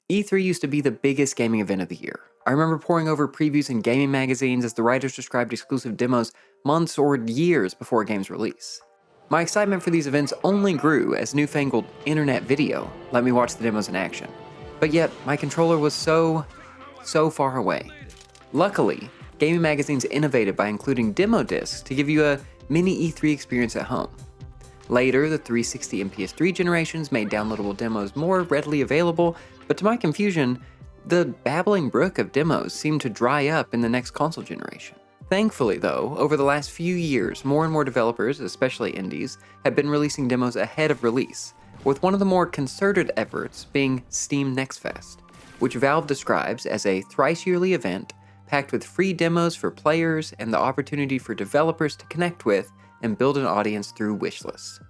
E3 used to be the biggest gaming event of the year. I remember poring over previews in gaming magazines as the writers described exclusive demos months or years before a game's release. My excitement for these events only grew as newfangled internet video let me watch the demos in action. But yet, my controller was so far away. Luckily, gaming magazines innovated by including demo discs to give you a mini E3 experience at home. Later, the 360 and PS3 generations made downloadable demos more readily available, but to my confusion, the babbling brook of demos seemed to dry up in the next console generation. Thankfully though, over the last few years, more and more developers, especially indies, have been releasing demos ahead of release, with one of the more concerted efforts being Steam Next Fest, which Valve describes as a thrice-yearly event packed with free demos for players and the opportunity for developers to connect with and build an audience through wishlists.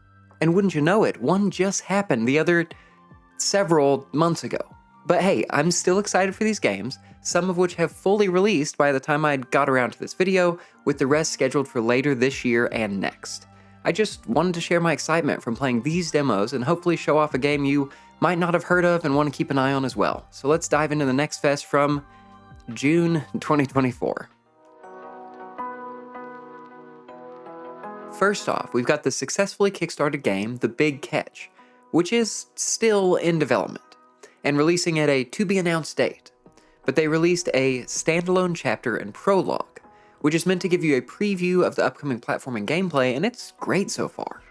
And wouldn't you know it, one just happened the other several months ago. But hey, I'm still excited for these games, some of which have fully released by the time I got around to this video, with the rest scheduled for later this year and next. I just wanted to share my excitement from playing these demos and hopefully show off a game you might not have heard of and want to keep an eye on as well. So let's dive into the Next Fest from June 2024. First off, we've got the successfully kickstarted game, The Big Catch, which is still in development, and releasing at a to-be-announced date. But they released a standalone chapter and prologue, which is meant to give you a preview of the upcoming platforming gameplay, and it's great so far.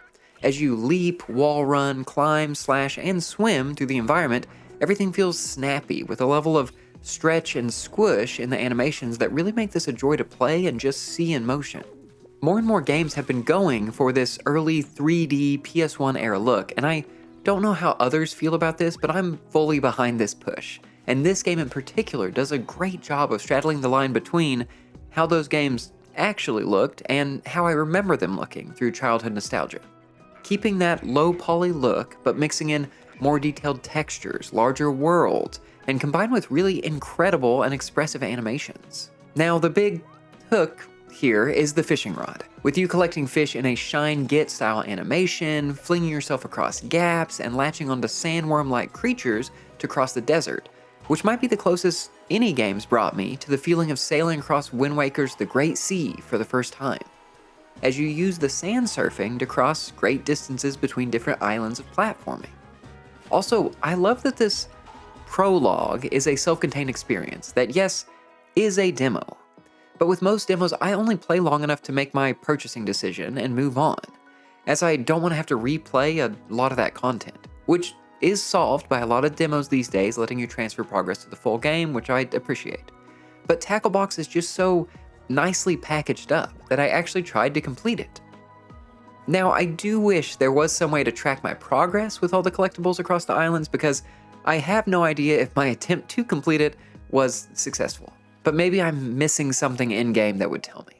As you leap, wall run, climb, slash, and swim through the environment, everything feels snappy with a level of stretch and squish in the animations that really make this a joy to play and just see in motion. More and more games have been going for this early 3D PS1 era look, and I don't know how others feel about this, but I'm fully behind this push. And this game in particular does a great job of straddling the line between how those games actually looked and how I remember them looking through childhood nostalgia. Keeping that low poly look, but mixing in more detailed textures, larger worlds, and combined with really incredible and expressive animations. Now, the big hook here is the fishing rod, with you collecting fish in a shine-get style animation, flinging yourself across gaps, and latching onto sandworm-like creatures to cross the desert, which might be the closest any games brought me to the feeling of sailing across Wind Waker's The Great Sea for the first time, as you use the sand surfing to cross great distances between different islands of platforming. Also, I love that this prologue is a self-contained experience that, yes, is a demo, but with most demos, I only play long enough to make my purchasing decision and move on, as I don't want to have to replay a lot of that content, which is solved by a lot of demos these days, letting you transfer progress to the full game, which I appreciate. But Tacklebox is just so nicely packaged up that I actually tried to complete it. Now, I do wish there was some way to track my progress with all the collectibles across the islands, because I have no idea if my attempt to complete it was successful. But maybe I'm missing something in-game that would tell me.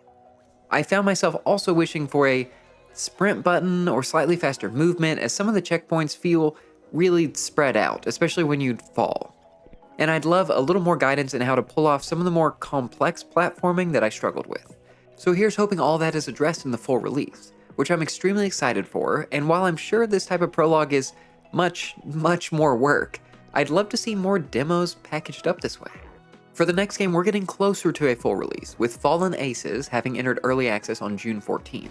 I found myself also wishing for a sprint button or slightly faster movement, as some of the checkpoints feel really spread out, especially when you'd fall. And I'd love a little more guidance in how to pull off some of the more complex platforming that I struggled with. So here's hoping all that is addressed in the full release, which I'm extremely excited for, and while I'm sure this type of prologue is much more work, I'd love to see more demos packaged up this way. For the next game, we're getting closer to a full release, with Fallen Aces having entered early access on June 14,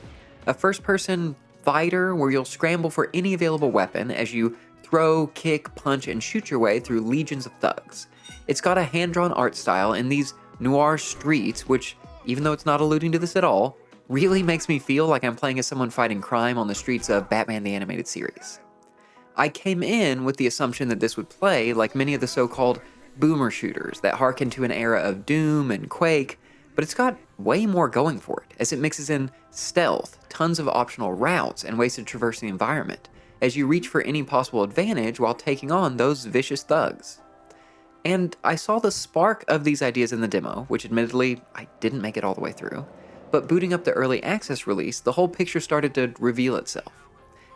a first-person fighter where you'll scramble for any available weapon as you throw, kick, punch, and shoot your way through legions of thugs. It's got a hand-drawn art style in these noir streets, which, even though it's not alluding to this at all, really makes me feel like I'm playing as someone fighting crime on the streets of Batman the Animated Series. I came in with the assumption that this would play like many of the so-called boomer shooters that harken to an era of Doom and Quake, but it's got way more going for it, as it mixes in stealth, tons of optional routes, and ways to traverse the environment, as you reach for any possible advantage while taking on those vicious thugs. And I saw the spark of these ideas in the demo, which admittedly I didn't make it all the way through, but booting up the early access release, the whole picture started to reveal itself,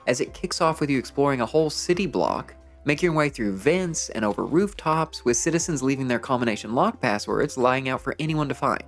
as it kicks off with you exploring a whole city block, making your way through vents and over rooftops, with citizens leaving their combination lock passwords lying out for anyone to find.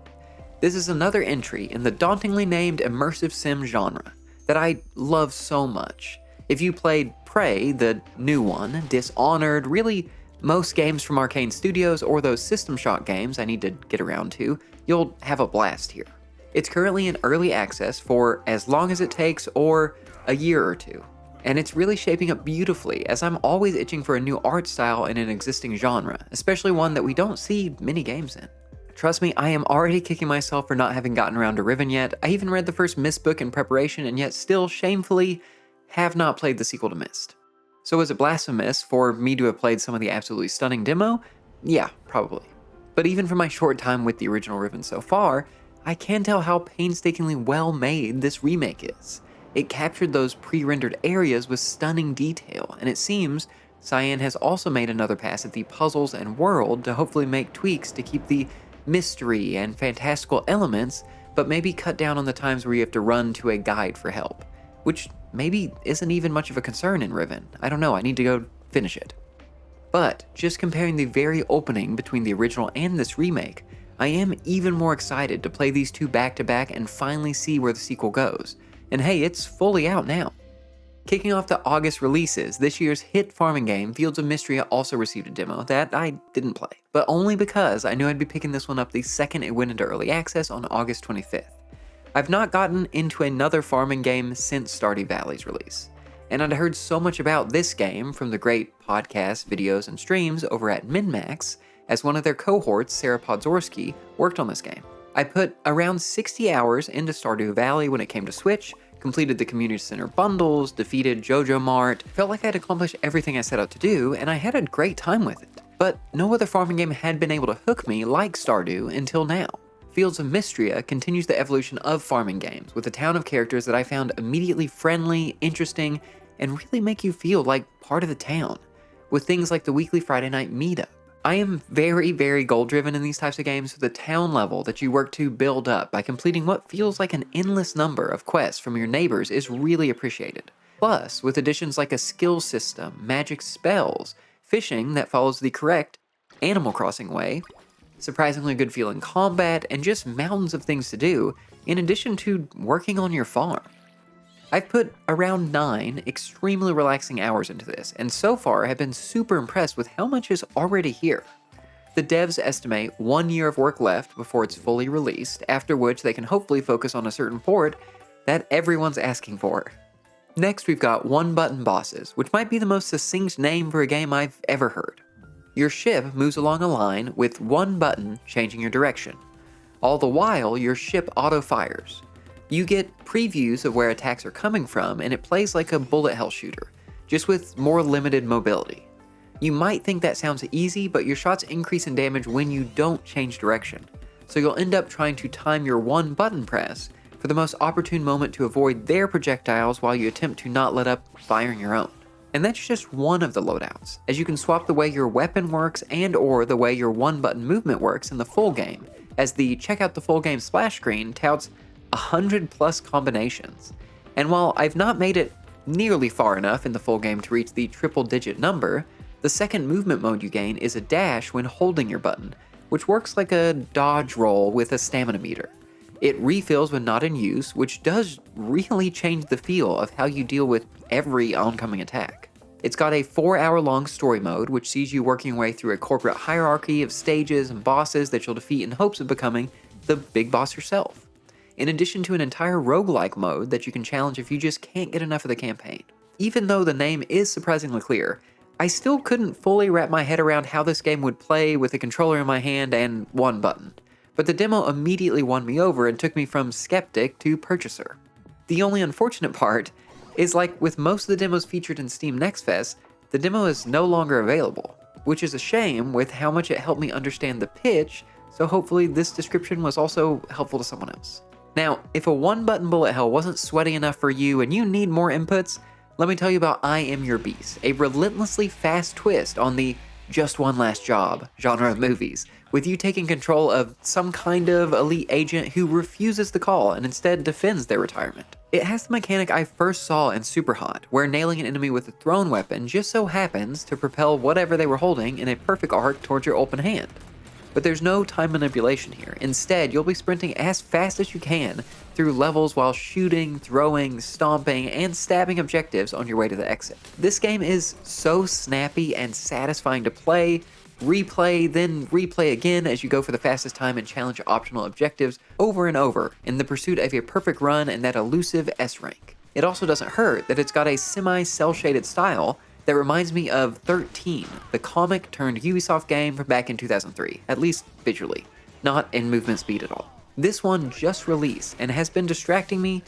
This is another entry in the dauntingly named immersive sim genre that I love so much. If you played Prey, the new one, Dishonored, really Most games from Arcane Studios or those System Shock games I need to get around to, you'll have a blast here. It's currently in early access for as long as it takes or a year or two. And it's really shaping up beautifully, as I'm always itching for a new art style in an existing genre, especially one that we don't see many games in. Trust me, I am already kicking myself for not having gotten around to Riven yet. I even read the first Mist book in preparation and yet still, shamefully, have not played the sequel to Mist. So is it blasphemous for me to have played some of the absolutely stunning demo? Yeah, probably. But even from my short time with the original Riven so far, I can tell how painstakingly well made this remake is. It captured those pre-rendered areas with stunning detail, and it seems Cyan has also made another pass at the puzzles and world to hopefully make tweaks to keep the mystery and fantastical elements, but maybe cut down on the times where you have to run to a guide for help, which maybe isn't even much of a concern in Riven. I don't know, I need to go finish it. But just comparing the very opening between the original and this remake, I am even more excited to play these two back to back and finally see where the sequel goes. And hey, it's fully out now. Kicking off the August releases, this year's hit farming game, Fields of Mistria, also received a demo that I didn't play, but only because I knew I'd be picking this one up the second it went into early access on August 25th. I've not gotten into another farming game since Stardew Valley's release, and I'd heard so much about this game from the great podcasts, videos, and streams over at MinMax, as one of their cohorts, Sarah Podzorski, worked on this game. I put around 60 hours into Stardew Valley when it came to Switch, completed the Community Center bundles, defeated Jojo Mart, felt like I'd accomplished everything I set out to do, and I had a great time with it. But no other farming game had been able to hook me like Stardew until now. Fields of Mistria continues the evolution of farming games, with a town of characters that I found immediately friendly, interesting, and really make you feel like part of the town, with things like the weekly Friday night meetup. I am very, very goal-driven in these types of games, so the town level that you work to build up by completing what feels like an endless number of quests from your neighbors is really appreciated. Plus, with additions like a skill system, magic spells, fishing that follows the correct Animal Crossing way, surprisingly good feeling combat, and just mountains of things to do, in addition to working on your farm. I've put around 9 extremely relaxing hours into this, and so far have been super impressed with how much is already here. The devs estimate 1 year of work left before it's fully released, after which they can hopefully focus on a certain port that everyone's asking for. Next, we've got one-button bosses, which might be the most succinct name for a game I've ever heard. Your ship moves along a line with one button changing your direction. All the while, your ship auto-fires. You get previews of where attacks are coming from, and it plays like a bullet hell shooter, just with more limited mobility. You might think that sounds easy, but your shots increase in damage when you don't change direction, so you'll end up trying to time your one button press for the most opportune moment to avoid their projectiles while you attempt to not let up firing your own. And that's just one of the loadouts, as you can swap the way your weapon works and or the way your one button movement works in the full game, as the check out the full game splash screen touts 100 plus combinations. And while I've not made it nearly far enough in the full game to reach the triple digit number, the second movement mode you gain is a dash when holding your button, which works like a dodge roll with a stamina meter. It refills when not in use, which does really change the feel of how you deal with every oncoming attack. It's got a 4-hour-long story mode, which sees you working your way through a corporate hierarchy of stages and bosses that you'll defeat in hopes of becoming the big boss yourself, in addition to an entire roguelike mode that you can challenge if you just can't get enough of the campaign. Even though the name is surprisingly clear, I still couldn't fully wrap my head around how this game would play with a controller in my hand and one button, but the demo immediately won me over and took me from skeptic to purchaser. The only unfortunate part is, like with most of the demos featured in Steam Next Fest, the demo is no longer available, which is a shame with how much it helped me understand the pitch, so hopefully this description was also helpful to someone else. Now, if a one-button bullet hell wasn't sweaty enough for you and you need more inputs, let me tell you about I Am Your Beast, a relentlessly fast twist on the just one last job genre of movies, with you taking control of some kind of elite agent who refuses the call and instead defends their retirement. It has the mechanic I first saw in Superhot, where nailing an enemy with a thrown weapon just so happens to propel whatever they were holding in a perfect arc towards your open hand. But there's no time manipulation here. Instead, you'll be sprinting as fast as you can through levels while shooting, throwing, stomping, and stabbing objectives on your way to the exit. This game is so snappy and satisfying to play, replay, then replay again as you go for the fastest time and challenge optional objectives over and over in the pursuit of a perfect run and that elusive S rank. It also doesn't hurt that it's got a semi-cel-shaded style that reminds me of 13, the comic turned Ubisoft game from back in 2003, at least visually, not in movement speed at all. This one just released and has been distracting me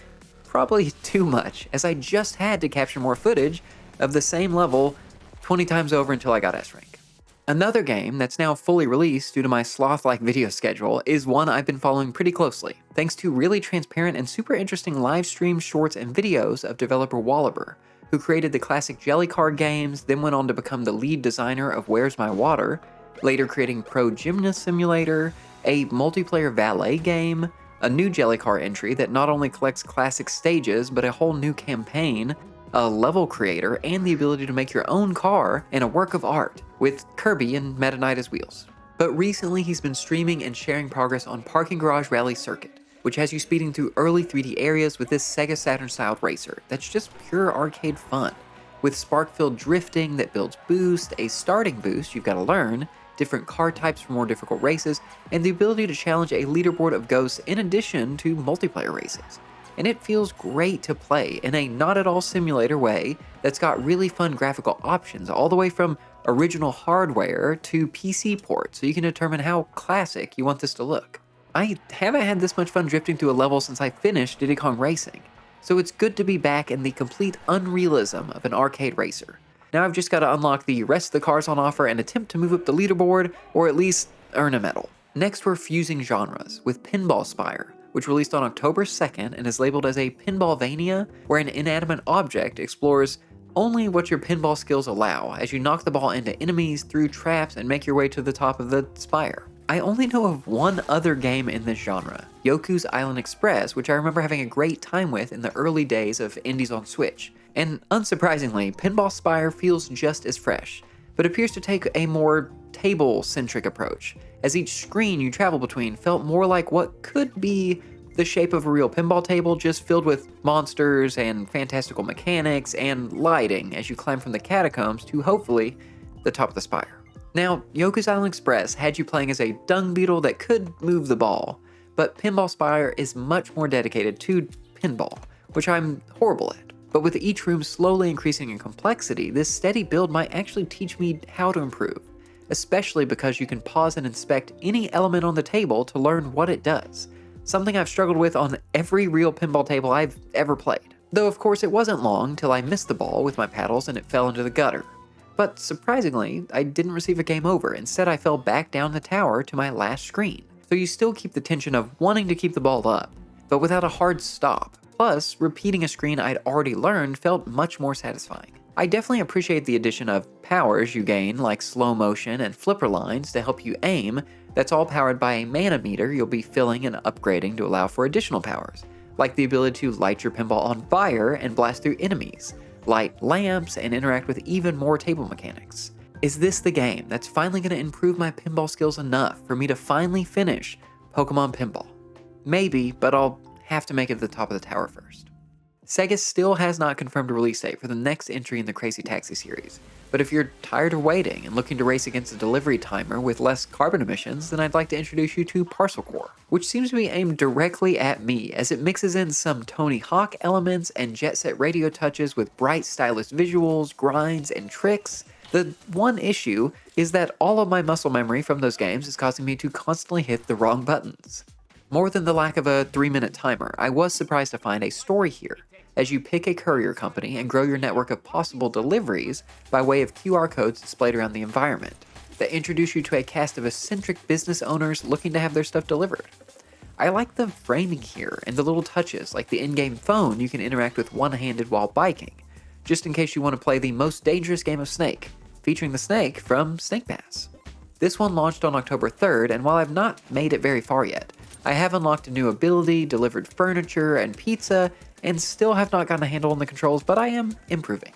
probably too much, as I just had to capture more footage of the same level 20 times over until I got S rank. Another game that's now fully released due to my sloth-like video schedule is one I've been following pretty closely, thanks to really transparent and super interesting live stream shorts and videos of developer Wallaber, who created the classic Jelly Card games, then went on to become the lead designer of Where's My Water, later creating Pro Gymnast Simulator, a multiplayer valet game, a new Jelly Card entry that not only collects classic stages, but a whole new campaign, a level creator, and the ability to make your own car and a work of art, with Kirby and Meta Knight as wheels. But recently he's been streaming and sharing progress on Parking Garage Rally Circuit, which has you speeding through early 3D areas with this Sega Saturn-styled racer that's just pure arcade fun, with spark-filled drifting that builds boost, a starting boost you've got to learn, different car types for more difficult races, and the ability to challenge a leaderboard of ghosts in addition to multiplayer races. And it feels great to play in a not-at-all simulator way that's got really fun graphical options all the way from original hardware to PC port, so you can determine how classic you want this to look. I haven't had this much fun drifting through a level since I finished Diddy Kong Racing, so it's good to be back in the complete unrealism of an arcade racer. Now I've just got to unlock the rest of the cars on offer and attempt to move up the leaderboard, or at least earn a medal. Next we're fusing genres with Pinball Spire, which released on October 2nd and is labeled as a Pinballvania, where an inanimate object explores only what your pinball skills allow as you knock the ball into enemies, through traps, and make your way to the top of the spire. I only know of one other game in this genre, Yoku's Island Express, which I remember having a great time with in the early days of indies on Switch. And unsurprisingly, Pinball Spire feels just as fresh, but appears to take a more table-centric approach, as each screen you travel between felt more like what could be the shape of a real pinball table, just filled with monsters and fantastical mechanics and lighting as you climb from the catacombs to, hopefully, the top of the spire. Now, Yoku's Island Express had you playing as a dung beetle that could move the ball, but Pinball Spire is much more dedicated to pinball, which I'm horrible at. But with each room slowly increasing in complexity, this steady build might actually teach me how to improve, especially because you can pause and inspect any element on the table to learn what it does, something I've struggled with on every real pinball table I've ever played. Though of course it wasn't long till I missed the ball with my paddles and it fell into the gutter. But surprisingly, I didn't receive a game over. Instead, I fell back down the tower to my last screen. So you still keep the tension of wanting to keep the ball up, but without a hard stop. Plus, repeating a screen I'd already learned felt much more satisfying. I definitely appreciate the addition of powers you gain, like slow motion and flipper lines to help you aim. That's all powered by a mana meter you'll be filling and upgrading to allow for additional powers, like the ability to light your pinball on fire and blast through enemies, light lamps, and interact with even more table mechanics. Is this the game that's finally going to improve my pinball skills enough for me to finally finish Pokemon Pinball? Maybe, but I'll have to make it to the top of the tower first. Sega still has not confirmed a release date for the next entry in the Crazy Taxi series, but if you're tired of waiting and looking to race against a delivery timer with less carbon emissions, then I'd like to introduce you to Parcel Corps, which seems to be aimed directly at me as it mixes in some Tony Hawk elements and Jet Set Radio touches with bright stylish visuals, grinds, and tricks. The one issue is that all of my muscle memory from those games is causing me to constantly hit the wrong buttons. More than the lack of a 3-minute timer, I was surprised to find a story here, as you pick a courier company and grow your network of possible deliveries by way of QR codes displayed around the environment that introduce you to a cast of eccentric business owners looking to have their stuff delivered. I like the framing here and the little touches, like the in-game phone you can interact with one-handed while biking, just in case you want to play the most dangerous game of Snake, featuring the snake from Snake Pass. This one launched on October 3rd, and while I've not made it very far yet, I have unlocked a new ability, delivered furniture and pizza, and still have not gotten a handle on the controls, but I am improving.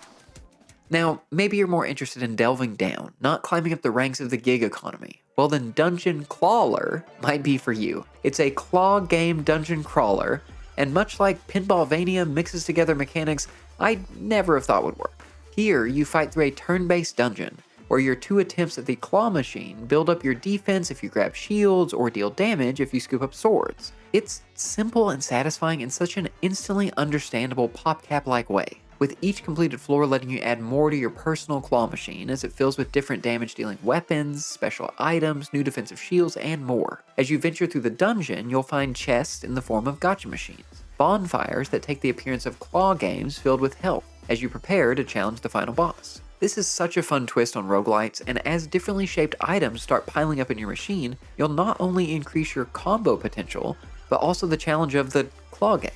Now, maybe you're more interested in delving down, not climbing up the ranks of the gig economy. Well then Dungeon Clawler might be for you. It's a claw game dungeon crawler, and much like Pinballvania mixes together mechanics I'd never have thought would work. Here, you fight through a turn-based dungeon, where your 2 attempts at the claw machine build up your defense if you grab shields or deal damage if you scoop up swords. It's simple and satisfying in such an instantly understandable PopCap-like way, with each completed floor letting you add more to your personal claw machine as it fills with different damage-dealing weapons, special items, new defensive shields, and more. As you venture through the dungeon, you'll find chests in the form of gacha machines, bonfires that take the appearance of claw games filled with health as you prepare to challenge the final boss. This is such a fun twist on roguelites, and as differently shaped items start piling up in your machine, you'll not only increase your combo potential, but also the challenge of the claw game.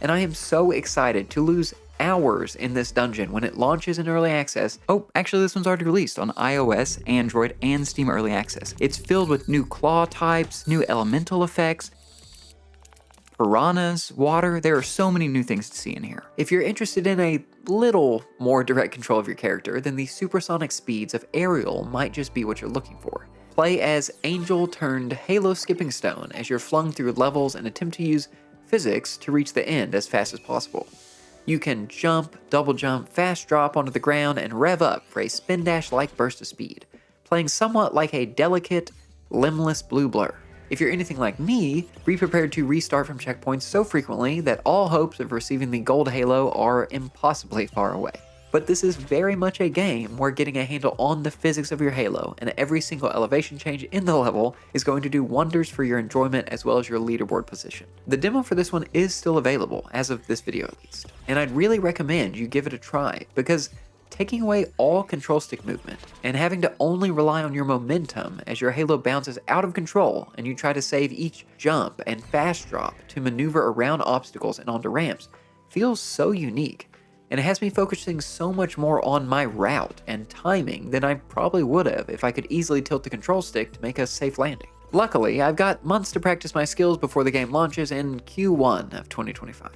And I am so excited to lose hours in this dungeon when it launches in early access. Oh, actually this one's already released on iOS, Android, and Steam Early Access. It's filled with new claw types, new elemental effects, piranhas, water. There are so many new things to see in here. If you're interested in a little more direct control of your character, then the supersonic speeds of Aureole might just be what you're looking for. Play as Angel turned Halo Skipping Stone as you're flung through levels and attempt to use physics to reach the end as fast as possible. You can jump, double jump, fast drop onto the ground, and rev up for a spin dash-like burst of speed, playing somewhat like a delicate, limbless blue blur. If you're anything like me, be prepared to restart from checkpoints so frequently that all hopes of receiving the gold halo are impossibly far away. But this is very much a game where getting a handle on the physics of your halo and every single elevation change in the level is going to do wonders for your enjoyment as well as your leaderboard position. The demo for this one is still available, as of this video at least, and I'd really recommend you give it a try, because taking away all control stick movement and having to only rely on your momentum as your halo bounces out of control and you try to save each jump and fast drop to maneuver around obstacles and onto ramps feels so unique. And it has me focusing so much more on my route and timing than I probably would have if I could easily tilt the control stick to make a safe landing. Luckily, I've got months to practice my skills before the game launches in Q1 of 2025.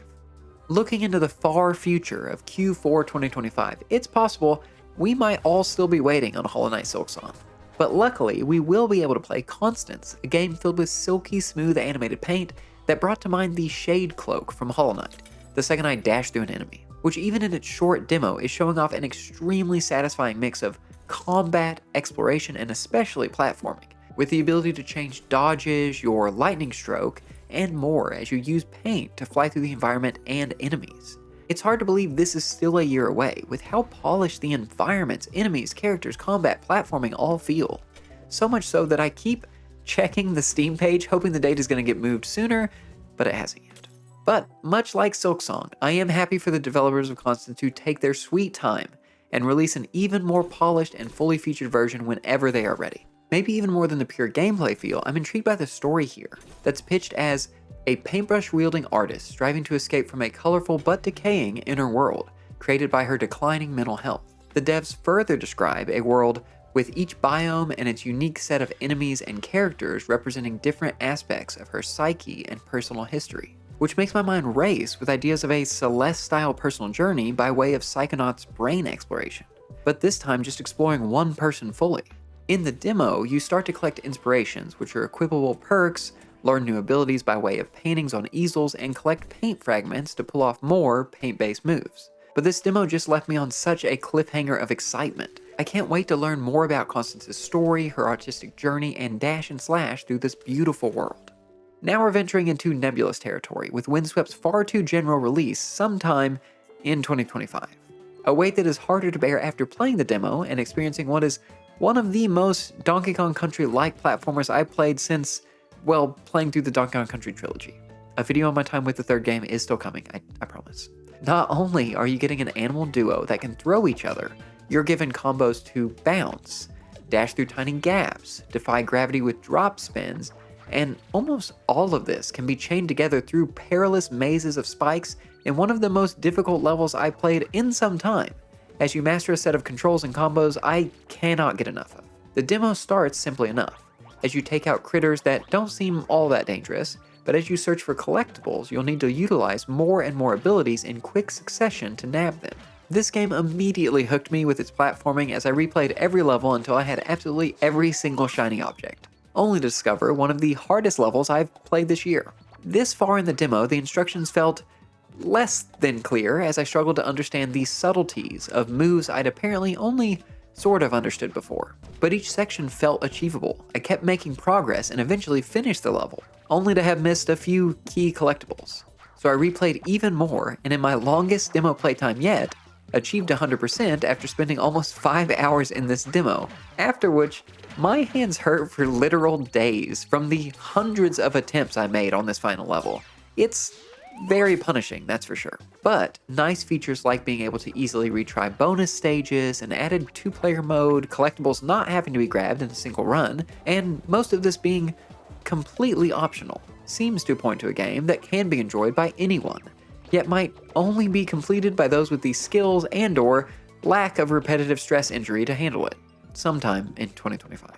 Looking into the far future of Q4 2025, it's possible we might all still be waiting on Hollow Knight Silksong. But luckily, we will be able to play Constance, a game filled with silky smooth animated paint that brought to mind the Shade Cloak from Hollow Knight, the second I dash through an enemy, which even in its short demo is showing off an extremely satisfying mix of combat, exploration, and especially platforming, with the ability to change dodges, your lightning stroke, and more as you use paint to fly through the environment and enemies. It's hard to believe this is still a year away, with how polished the environments, enemies, characters, combat, platforming all feel. So much so that I keep checking the Steam page hoping the date is going to get moved sooner, but it hasn't yet. But much like Silksong, I am happy for the developers of Constance to take their sweet time and release an even more polished and fully featured version whenever they are ready. Maybe even more than the pure gameplay feel, I'm intrigued by the story here, that's pitched as a paintbrush-wielding artist striving to escape from a colorful but decaying inner world created by her declining mental health. The devs further describe a world with each biome and its unique set of enemies and characters representing different aspects of her psyche and personal history, which makes my mind race with ideas of a Celeste-style personal journey by way of Psychonauts' brain exploration, but this time just exploring one person fully. In the demo, you start to collect inspirations, which are equipable perks, learn new abilities by way of paintings on easels, and collect paint fragments to pull off more paint-based moves. But this demo just left me on such a cliffhanger of excitement. I can't wait to learn more about Constance's story, her artistic journey, and dash and slash through this beautiful world. Now we're venturing into nebulous territory, with Windswept's far too general release sometime in 2025. A weight that is harder to bear after playing the demo and experiencing what is one of the most Donkey Kong Country-like platformers I've played since, well, playing through the Donkey Kong Country trilogy. A video on my time with the third game is still coming, I promise. Not only are you getting an animal duo that can throw each other, you're given combos to bounce, dash through tiny gaps, defy gravity with drop spins, and almost all of this can be chained together through perilous mazes of spikes in one of the most difficult levels I've played in some time. As you master a set of controls and combos I cannot get enough of. The demo starts simply enough, as you take out critters that don't seem all that dangerous, but as you search for collectibles, you'll need to utilize more and more abilities in quick succession to nab them. This game immediately hooked me with its platforming as I replayed every level until I had absolutely every single shiny object. only to discover one of the hardest levels I've played this year. This far in the demo, the instructions felt less than clear as I struggled to understand the subtleties of moves I'd apparently only sort of understood before. But each section felt achievable. I kept making progress and eventually finished the level, only to have missed a few key collectibles. So I replayed even more, and in my longest demo playtime yet, achieved 100% after spending almost 5 hours in this demo, after which my hands hurt for literal days from the hundreds of attempts I made on this final level. It's very punishing, that's for sure. But nice features like being able to easily retry bonus stages, an added 2-player mode, collectibles not having to be grabbed in a single run, and most of this being completely optional, seems to point to a game that can be enjoyed by anyone, yet might only be completed by those with the skills and/or lack of repetitive stress injury to handle it, sometime in 2025.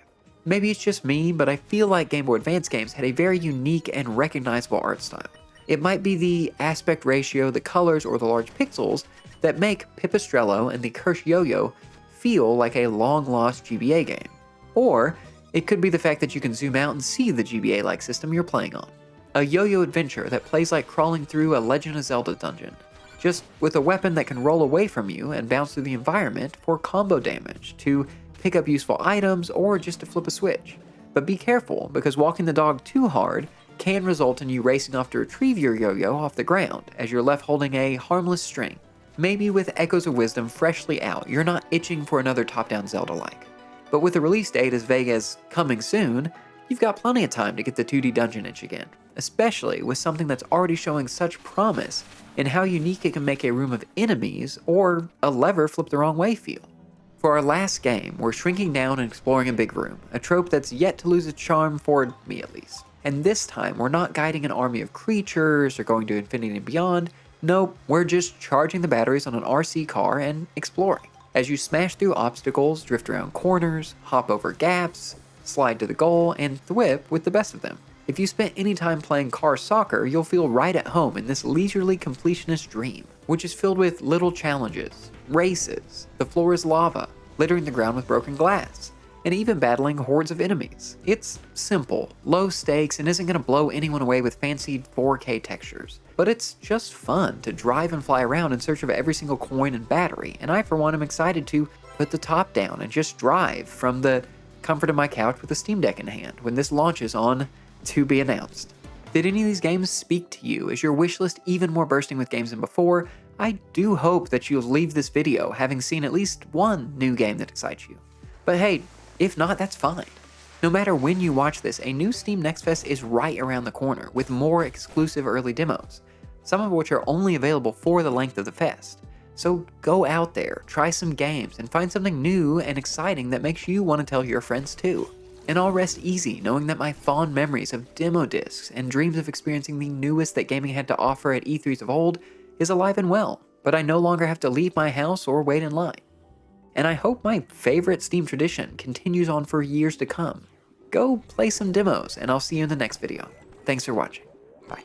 Maybe it's just me, but I feel like Game Boy Advance games had a very unique and recognizable art style. It might be the aspect ratio, the colors, or the large pixels that make Pipistrello and the cursed Yoyo feel like a long-lost GBA game. Or it could be the fact that you can zoom out and see the GBA-like system you're playing on. A yo-yo adventure that plays like crawling through a Legend of Zelda dungeon, just with a weapon that can roll away from you and bounce through the environment for combo damage, to pick up useful items, or just to flip a switch. But be careful, because walking the dog too hard can result in you racing off to retrieve your yo-yo off the ground, as you're left holding a harmless string. Maybe with Echoes of Wisdom freshly out, you're not itching for another top-down Zelda-like. But with a release date as vague as coming soon, you've got plenty of time to get the 2D dungeon itch again, especially with something that's already showing such promise in how unique it can make a room of enemies or a lever flip the wrong way feel. For our last game, we're shrinking down and exploring a big room, a trope that's yet to lose its charm for me at least. And this time, we're not guiding an army of creatures or going to infinity and beyond. Nope, we're just charging the batteries on an RC car and exploring. As you smash through obstacles, drift around corners, hop over gaps, slide to the goal, and thwip with the best of them. If you spent any time playing car soccer, you'll feel right at home in this leisurely completionist dream, which is filled with little challenges, races, the floor is lava, littering the ground with broken glass, and even battling hordes of enemies. It's simple, low stakes, and isn't going to blow anyone away with fancy 4K textures. But it's just fun to drive and fly around in search of every single coin and battery, and I for one am excited to put the top down and just drive from the comfort of my couch with a Steam Deck in hand when this launches on To Be Announced. Did any of these games speak to you? Is your wishlist even more bursting with games than before? I do hope that you'll leave this video having seen at least one new game that excites you. But hey, if not, that's fine. No matter when you watch this, a new Steam Next Fest is right around the corner with more exclusive early demos, some of which are only available for the length of the fest. So go out there, try some games, and find something new and exciting that makes you want to tell your friends too. And I'll rest easy knowing that my fond memories of demo discs and dreams of experiencing the newest that gaming had to offer at E3s of old is alive and well, but I no longer have to leave my house or wait in line. And I hope my favorite Steam tradition continues on for years to come. Go play some demos, and I'll see you in the next video. Thanks for watching. Bye.